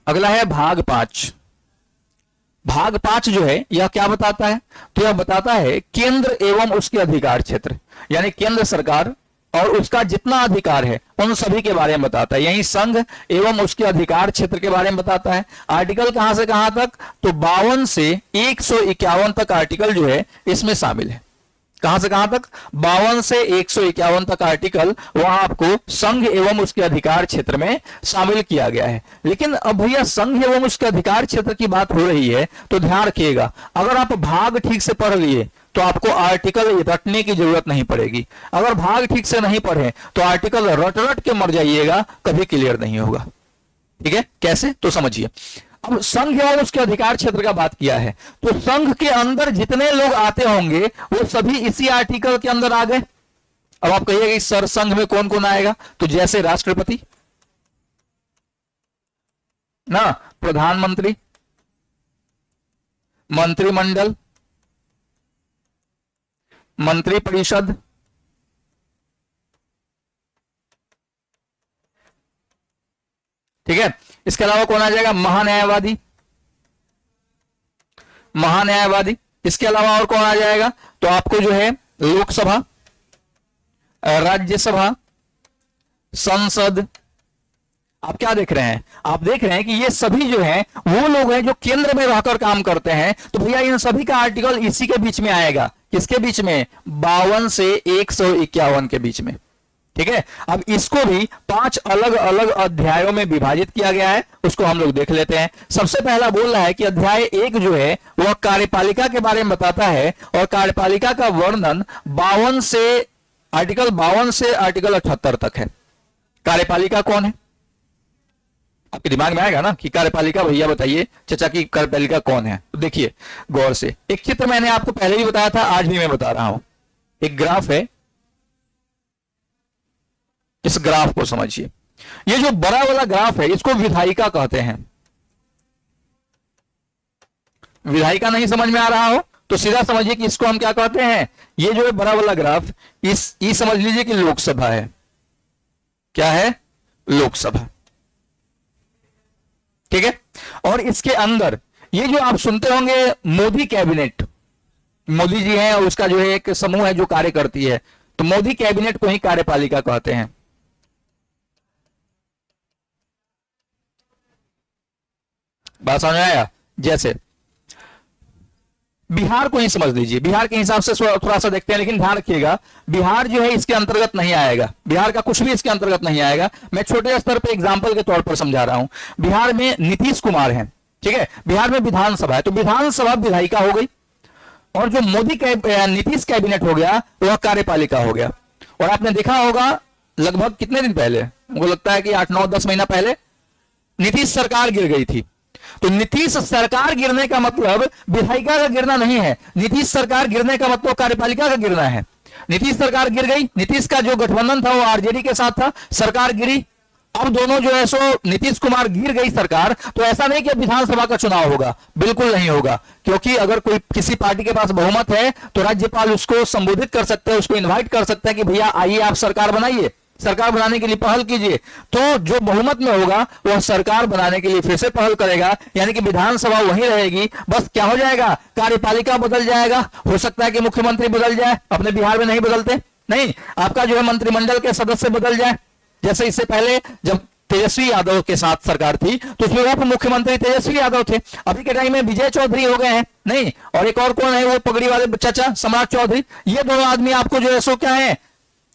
अगला है भाग 5। भाग 5 जो है यह क्या बताता है? तो यह बताता है केंद्र एवं उसके अधिकार क्षेत्र, यानी केंद्र सरकार और उसका जितना अधिकार है उन सभी के बारे में बताता है। यही संघ एवं उसके अधिकार क्षेत्र के बारे में बताता है। आर्टिकल कहां से कहां तक? तो 52 से 151 तक आर्टिकल जो है इसमें शामिल है। कहां से कहां तक? 52 से 151 तक आर्टिकल वहां आपको संघ एवं उसके अधिकार क्षेत्र में शामिल किया गया है। लेकिन अब भैया संघ एवं उसके अधिकार क्षेत्र की बात हो रही है तो ध्यान रखिएगा, अगर आप भाग ठीक से पढ़ लिए तो आपको आर्टिकल रटने की जरूरत नहीं पड़ेगी। अगर भाग ठीक से नहीं पढ़े तो आर्टिकल रट रट के मर जाइएगा, कभी क्लियर नहीं होगा। ठीक है, कैसे? तो समझिए। अब संघ एवं उसके अधिकार क्षेत्र का बात किया है तो संघ के अंदर जितने लोग आते होंगे वो सभी इसी आर्टिकल के अंदर आ गए। अब आप कहिएगा कि सर संघ में कौन कौन आएगा? तो जैसे राष्ट्रपति ना, प्रधानमंत्री, मंत्रिमंडल, मंत्रिपरिषद, ठीक है। इसके अलावा कौन आ जाएगा? महान्यायवादी, महान्यायवादी। इसके अलावा और कौन आ जाएगा? तो आपको जो है लोकसभा, राज्यसभा, संसद। आप क्या देख रहे हैं? आप देख रहे हैं कि ये सभी जो हैं वो लोग हैं जो केंद्र में रहकर काम करते हैं। तो भैया इन सभी का आर्टिकल इसी के बीच में आएगा। किसके बीच में? 52 से 151 के बीच में। ठीक है, अब इसको भी 5 अलग अलग अध्यायों में विभाजित किया गया है, उसको हम लोग देख लेते हैं। सबसे पहला बोल रहा है कि अध्याय 1 जो है वह कार्यपालिका के बारे में बताता है और कार्यपालिका का वर्णन आर्टिकल 52 से आर्टिकल 78 तक है। कार्यपालिका कौन है? आपके दिमाग में आएगा ना कि कार्यपालिका, भैया बताइए चचा की कार्यपालिका कौन है। तो देखिए गौर से, एक चित्र मैंने आपको पहले भी बताया था, आज भी मैं बता रहा हूं। एक ग्राफ है, इस ग्राफ को समझिए। ये जो बड़ा वाला ग्राफ है इसको विधायिका कहते हैं। विधायिका नहीं समझ में आ रहा हो तो सीधा समझिए कि इसको हम क्या कहते हैं। ये जो है बड़ा वाला ग्राफ, ये समझ लीजिए कि लोकसभा है। क्या है? लोकसभा। ठीक है, और इसके अंदर ये जो आप सुनते होंगे मोदी कैबिनेट, मोदी जी हैं और उसका जो है एक समूह है जो कार्य करती है, तो मोदी कैबिनेट को ही कार्यपालिका कहते हैं। बात समझ में आया? जैसे बिहार को ही समझ लीजिए, बिहार के हिसाब से थोड़ा सा देखते हैं, लेकिन ध्यान रखिएगा बिहार जो है इसके अंतर्गत नहीं आएगा। बिहार का कुछ भी इसके अंतर्गत नहीं आएगा। मैं छोटे स्तर पे एग्जांपल के तौर पर समझा रहा हूं। बिहार में नीतीश कुमार हैं, ठीक है। बिहार में विधानसभा है तो विधानसभा विधायिका हो गई, और जो नीतीश कैबिनेट हो गया वह कार्यपालिका हो गया। और आपने देखा होगा लगभग कितने दिन पहले, मुझे लगता है कि 8-9-10 महीना पहले नीतीश सरकार गिर गई थी। तो नीतीश सरकार गिरने का मतलब विधायिका का गिरना नहीं है, नीतीश सरकार गिरने का मतलब कार्यपालिका का गिरना है। नीतीश सरकार गिर गई, नीतीश का जो गठबंधन था वो आरजेडी के साथ था, सरकार गिरी। अब दोनों जो है सो नीतीश कुमार गिर गई सरकार, तो ऐसा नहीं कि विधानसभा का चुनाव होगा, बिल्कुल नहीं होगा। क्योंकि अगर कोई किसी पार्टी के पास बहुमत है तो राज्यपाल उसको संबोधित कर सकते हैं, उसको इन्वाइट कर सकते हैं कि भैया आइए आप सरकार बनाइए, सरकार बनाने के लिए पहल कीजिए। तो जो बहुमत में होगा वह सरकार बनाने के लिए फिर से पहल करेगा, यानी कि विधानसभा वहीं रहेगी। बस क्या हो जाएगा? कार्यपालिका बदल जाएगा। हो सकता है कि मुख्यमंत्री बदल जाए, अपने बिहार में नहीं बदलते, नहीं, आपका जो है मंत्रिमंडल के सदस्य बदल जाए। जैसे इससे पहले जब तेजस्वी यादव के साथ सरकार थी तो उसमें उप मुख्यमंत्री तेजस्वी यादव थे, अभी के टाइम में विजय चौधरी हो गए हैं, नहीं, और एक और कौन है वो पगड़ी वाले चाचा सम्राट चौधरी। ये दोनों आदमी आपको जो है सो क्या है,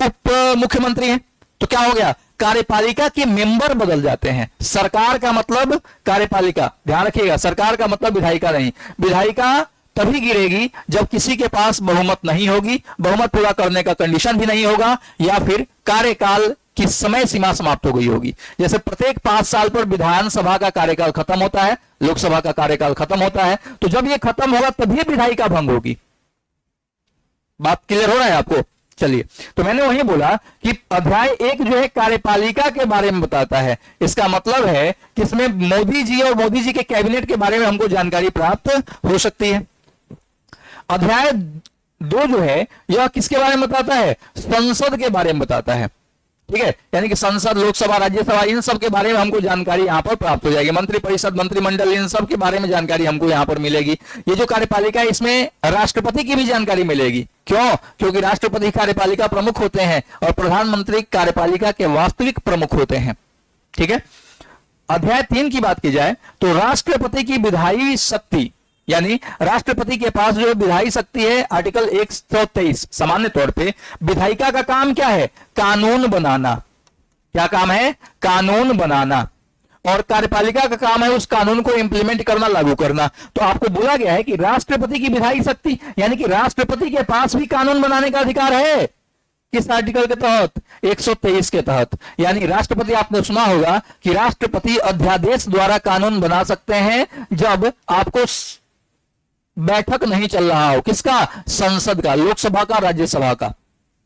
उप मुख्यमंत्री हैं। तो क्या हो गया? कार्यपालिका के मेंबर बदल जाते हैं। सरकार का मतलब कार्यपालिका, ध्यान रखिएगा, सरकार का मतलब विधायिका नहीं। विधायिका तभी गिरेगी जब किसी के पास बहुमत नहीं होगी, बहुमत पूरा करने का कंडीशन भी नहीं होगा, या फिर कार्यकाल की समय सीमा समाप्त हो गई होगी। जैसे प्रत्येक 5 साल पर विधानसभा का कार्यकाल खत्म होता है, लोकसभा का कार्यकाल खत्म होता है, तो जब यह खत्म होगा तभी विधायिका भंग होगी। बात क्लियर हो रहा है आपको? चलिए, तो मैंने वही बोला कि अध्याय 1 जो है कार्यपालिका के बारे में बताता है। इसका मतलब है कि इसमें मोदी जी और मोदी जी के कैबिनेट के बारे में हमको जानकारी प्राप्त हो सकती है। अध्याय 2 जो है यह किसके बारे में बताता है? संसद के बारे में बताता है। ठीक है, यानी कि संसद, लोकसभा, राज्यसभा, इन सब के बारे में हमको जानकारी यहाँ पर प्राप्त हो जाएगी। मंत्रिपरिषद, मंत्रिमंडल, इन सब के बारे में जानकारी हमको यहाँ पर मिलेगी। ये जो कार्यपालिका है इसमें राष्ट्रपति की भी जानकारी मिलेगी। क्यों? क्योंकि राष्ट्रपति कार्यपालिका प्रमुख होते हैं और प्रधानमंत्री कार्यपालिका के वास्तविक प्रमुख होते हैं। ठीक है, अध्याय 3 की बात की जाए तो राष्ट्रपति की विधायी शक्ति, यानी राष्ट्रपति के पास जो विधायी शक्ति है, आर्टिकल 123, सामान्य तौर पे विधायिका का काम क्या है? कानून बनाना। क्या काम है? कानून बनाना। और कार्यपालिका का काम है उस कानून को इंप्लीमेंट करना, लागू करना। तो आपको बोला गया है कि राष्ट्रपति की विधायी शक्ति, यानी कि राष्ट्रपति के पास भी कानून बनाने का अधिकार है। किस आर्टिकल के तहत? 123 के तहत। यानी राष्ट्रपति, आपने सुना होगा कि राष्ट्रपति अध्यादेश द्वारा कानून बना सकते हैं जब आपको बैठक नहीं चल रहा हो। किसका? संसद का, लोकसभा का, राज्यसभा का।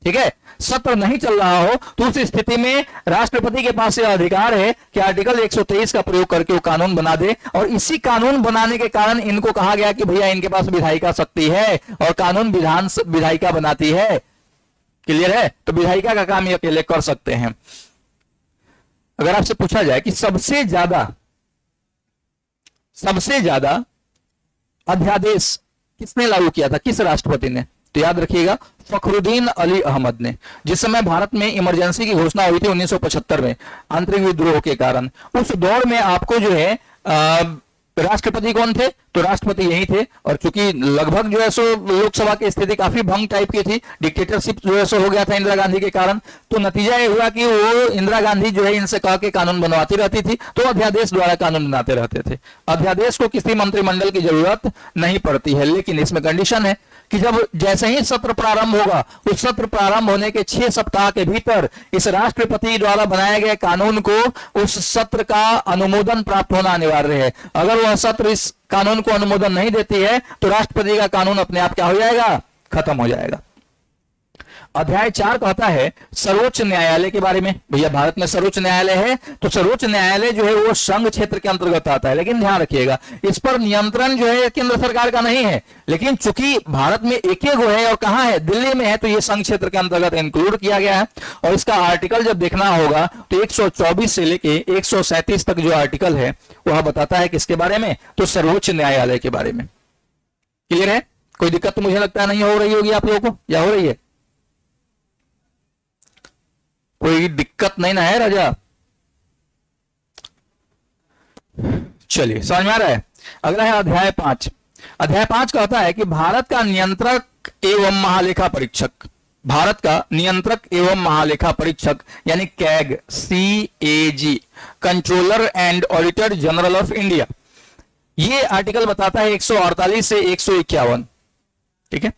ठीक है, सत्र नहीं चल रहा हो तो उस स्थिति में राष्ट्रपति के पास यह अधिकार है कि आर्टिकल 123 का प्रयोग करके वो कानून बना दे। और इसी कानून बनाने के कारण इनको कहा गया कि भैया इनके पास विधायिका शक्ति है और कानून विधायिका बनाती है। क्लियर है? तो विधायिका का काम ये अकेले कर सकते हैं। अगर आपसे पूछा जाए कि सबसे ज्यादा अध्यादेश किसने लागू किया था, किस राष्ट्रपति ने? तो याद रखिएगा, फखरुद्दीन अली अहमद ने। जिस समय भारत में इमरजेंसी की घोषणा हुई थी 1975 में आंतरिक विद्रोह के कारण, उस दौर में आपको जो है राष्ट्रपति कौन थे? तो राष्ट्रपति यही थे। और चूंकि लगभग जो है सो लोकसभा की स्थिति काफी भंग टाइप की थी, डिक्टेटरशिप जो है सो हो गया था इंदिरा गांधी के कारण, तो नतीजा ये हुआ कि वो इंदिरा गांधी जो है इनसे कह के कानून बनवाती रहती थी, तो अध्यादेश द्वारा कानून बनाते रहते थे। अध्यादेश को किसी मंत्रिमंडल की जरूरत नहीं पड़ती है, लेकिन इसमें कंडीशन है कि जब जैसे ही सत्र प्रारंभ होगा, उस सत्र प्रारंभ होने के 6 सप्ताह के भीतर इस राष्ट्रपति द्वारा बनाए गए कानून को उस सत्र का अनुमोदन प्राप्त होना अनिवार्य है। अगर वह सत्र इस कानून को अनुमोदन नहीं देती है तो राष्ट्रपति का कानून अपने आप क्या हो जाएगा? खत्म हो जाएगा। अध्याय 4 कहता है सर्वोच्च न्यायालय के बारे में। भैया भारत में सर्वोच्च न्यायालय है, तो सर्वोच्च न्यायालय जो है वो संघ क्षेत्र के अंतर्गत आता है, लेकिन ध्यान रखिएगा इस पर नियंत्रण जो है केंद्र सरकार का नहीं है। लेकिन चूंकि भारत में एक ही है और कहां है? दिल्ली में है, तो ये संघ क्षेत्र के अंतर्गत इंक्लूड किया गया है। और इसका आर्टिकल जब देखना होगा तो 124 से लेके 137 तक जो आर्टिकल है वह बताता है किसके बारे में? तो सर्वोच्च न्यायालय के बारे में। क्लियर है? कोई दिक्कत तो मुझे लगता है नहीं हो रही होगी आप लोगों को, या हो रही है? कोई दिक्कत नहीं ना है राजा? चलिए, समझ में आ रहा है? अगला है अध्याय 5। अध्याय 5 कहता है कि भारत का नियंत्रक एवं महालेखा परीक्षक, भारत का नियंत्रक एवं महालेखा परीक्षक यानी CAG, CAG, controller and auditor general of India, ये आर्टिकल बताता है 148 से 151। ठीक है,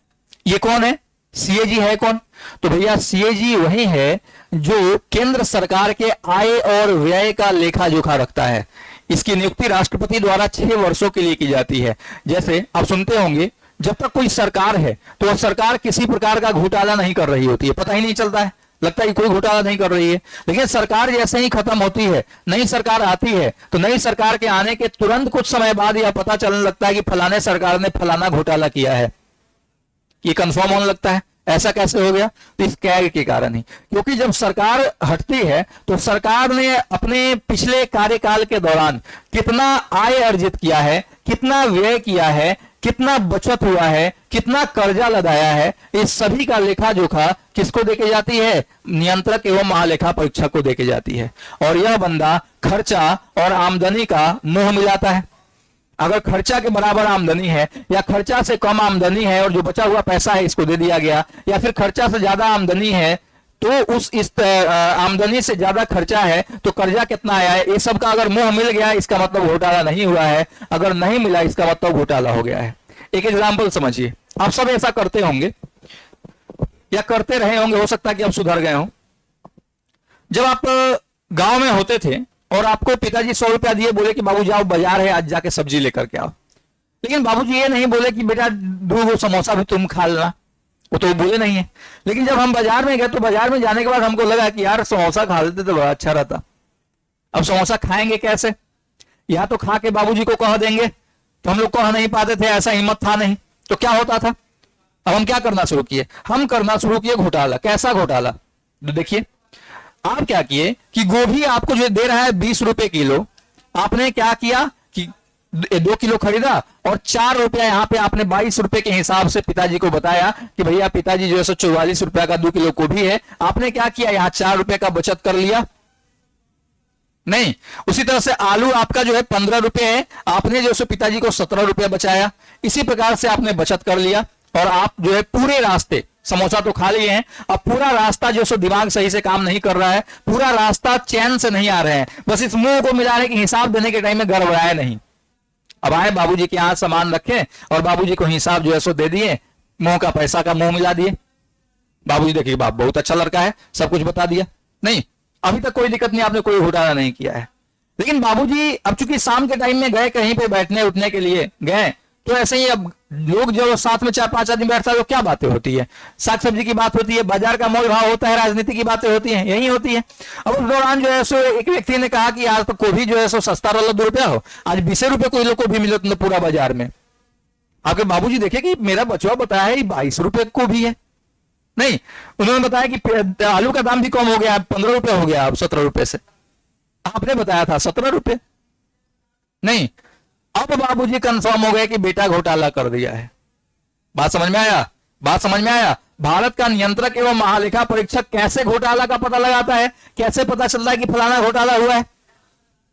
ये कौन है? CAG है कौन? तो भैया CAG वही है जो केंद्र सरकार के आय और व्यय का लेखा जोखा रखता है। इसकी नियुक्ति राष्ट्रपति द्वारा 6 वर्षों के लिए की जाती है। जैसे आप सुनते होंगे, जब तक कोई सरकार है तो वह सरकार किसी प्रकार का घोटाला नहीं कर रही होती है, पता ही नहीं चलता है, लगता है कोई घोटाला नहीं कर रही है। लेकिन सरकार जैसे ही खत्म होती है, नई सरकार आती है, तो नई सरकार के आने के तुरंत कुछ समय बाद यह पता चलने लगता है कि फलाने सरकार ने फलाना घोटाला किया है, ये कंफर्म होने लगता है। ऐसा कैसे हो गया? तो इस कैग के कारण ही, क्योंकि जब सरकार हटती है तो सरकार ने अपने पिछले कार्यकाल के दौरान कितना आय अर्जित किया है, कितना व्यय किया है, कितना बचत हुआ है, कितना कर्जा लदाया है, इस सभी का लेखा जोखा किसको देके जाती है? नियंत्रक एवं महालेखा परीक्षक को देके जाती है। और यह बंदा खर्चा और आमदनी का मुंह मिलाता है। अगर खर्चा के बराबर आमदनी है या खर्चा से कम आमदनी है और जो बचा हुआ पैसा है इसको दे दिया गया, या फिर खर्चा से ज्यादा आमदनी है तो इस आमदनी से ज्यादा खर्चा है तो कर्जा कितना आया है, ये सब का अगर मुंह मिल गया इसका मतलब घोटाला नहीं हुआ है, अगर नहीं मिला इसका मतलब घोटाला हो गया है। एक एग्जाम्पल समझिए, आप सब ऐसा करते होंगे या करते रहे होंगे, हो सकता है कि आप सुधर गए हो। जब आप गांव में होते थे और आपको पिताजी 100 रुपया दिए, बोले कि बाबू जाओ बाजार है आज जाके सब्जी लेकर के आओ, लेकिन बाबूजी ये नहीं बोले कि बेटा वो समोसा भी तुम खा लेना, वो तो बोले नहीं है। लेकिन जब हम बाजार में गए तो बाजार में जाने के बाद हमको लगा कि यार समोसा खा लेते तो बड़ा अच्छा रहता। अब समोसा खाएंगे कैसे? या तो खा के बाबूजी को कह देंगे, तो हम लोग कह नहीं पाते थे, ऐसा हिम्मत था नहीं, तो क्या होता था? अब हम क्या करना शुरू किए? हम करना शुरू किए घोटाला। कैसा घोटाला? तो देखिए, आप क्या किए कि गोभी आपको जो दे रहा है 20 रुपए किलो, आपने क्या किया कि 2 किलो खरीदा और 4 रुपया यहां पे आपने 22 रुपए के हिसाब से पिताजी को बताया कि भैया पिताजी जो है 44 रुपया का 2 किलो गोभी है। आपने क्या किया, यहां 4 रुपए का बचत कर लिया। नहीं, उसी तरह से आलू आपका जो है 15 रुपए है, आपने जो है पिताजी को 17 रुपया बचाया। इसी प्रकार से आपने बचत कर लिया और आप जो है पूरे रास्ते, समोसा तो खा लिए हैं, अब पूरा रास्ता जो सो दिमाग सही से काम नहीं कर रहा है, पूरा रास्ता चैन से नहीं आ रहे हैं, बस इस मुंह को मिलाने के हिसाब देने के टाइम में गड़बड़ाए नहीं। अब आए बाबूजी के यहां सामान रखे और बाबूजी को हिसाब जो है सो दे दिए, मुंह का पैसा का मुंह मिला दिए। बाबूजी देखिए बाप बहुत अच्छा लड़का है, सब कुछ बता दिया। नहीं, अभी तक कोई दिक्कत नहीं, आपने कोई घोटाला नहीं किया है। लेकिन बाबूजी अब चूंकि शाम के टाइम में गए कहीं पे बैठने उठने के लिए गए, तो ऐसे ही अब लोग जो साथ में 4-5 आदमी बैठता है तो क्या बातें होती है, साग सब्जी की बात होती है, बाजार का मोल भाव होता है, राजनीति की बातें होती हैं, यही होती है। अब उस दौरान जो है सो एक व्यक्ति ने कहा कि आज तो गोभी जो है सो सस्ता वाला 2 रुपया हो, आज 20 रुपए कोई लोग गोभी मिले तो पूरा बाजार में। आपके बाबूजी देखे कि मेरा बचवा बताया है 22 रुपए गोभी है। नहीं, उन्होंने बताया कि आलू का दाम भी कम हो गया, 15 रुपए हो गया अब 17 रुपए से, आपने बताया था 17 रुपए। नहीं, अब बाबूजी कंफर्म हो गए कि बेटा घोटाला कर दिया है। बात समझ में आया, बात समझ में आया। भारत का नियंत्रक एवं महालेखा परीक्षक कैसे घोटाला का पता लगाता है, कैसे पता चलता है कि फलाना घोटाला हुआ है?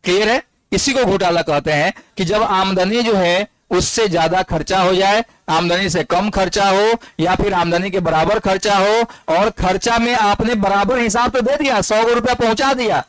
क्लियर है? इसी को घोटाला कहते हैं कि जब आमदनी जो है उससे ज्यादा खर्चा हो जाए, आमदनी से कम खर्चा हो, या फिर आमदनी के बराबर खर्चा हो, और खर्चा में आपने बराबर हिसाब तो दे दिया, 100 रुपया पहुंचा दिया,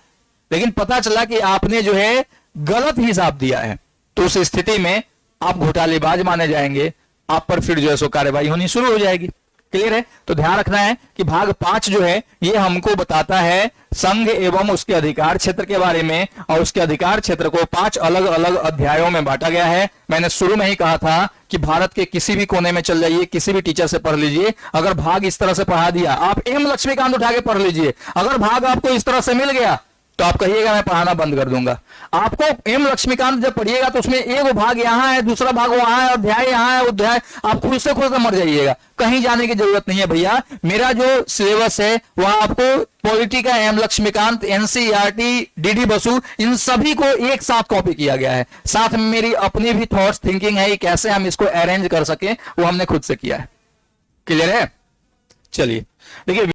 लेकिन पता चला कि आपने जो है गलत हिसाब दिया है, तो उस स्थिति में आप घोटालेबाज माने जाएंगे, आप पर फिर जो है सो कार्रवाई होनी शुरू हो जाएगी। क्लियर है? तो ध्यान रखना है कि भाग 5 जो है ये हमको बताता है संघ एवं उसके अधिकार क्षेत्र के बारे में, और उसके अधिकार क्षेत्र को 5 अलग अलग अध्यायों में बांटा गया है। मैंने शुरू में ही कहा था कि भारत के किसी भी कोने में चल जाइए, किसी भी टीचर से पढ़ लीजिए, अगर भाग इस तरह से पढ़ा दिया, आप एम लक्ष्मीकांत उठा के पढ़ लीजिए, अगर भाग आपको इस तरह से मिल गया तो आप कहिएगा मैं पढ़ाना बंद कर दूंगा। आपको एम लक्ष्मीकांत जब पढ़िएगा तो उसमें एक भाग यहां है, दूसरा भाग वहां है, अध्याय यहां है, अध्याय, आप खुद से मर जाइएगा। कहीं जाने की जरूरत नहीं है भैया। मेरा जो सिलेबस है वह आपको पॉलिटी का M Laxmikanth, NCERT, DD Basu, इन सभी को एक साथ कॉपी किया गया है। साथ में मेरी अपनी भी थॉट्स थिंकिंग है, कैसे हम इसको अरेंज कर सके, वो हमने खुद से किया है। क्लियर है? चलिए देखिए।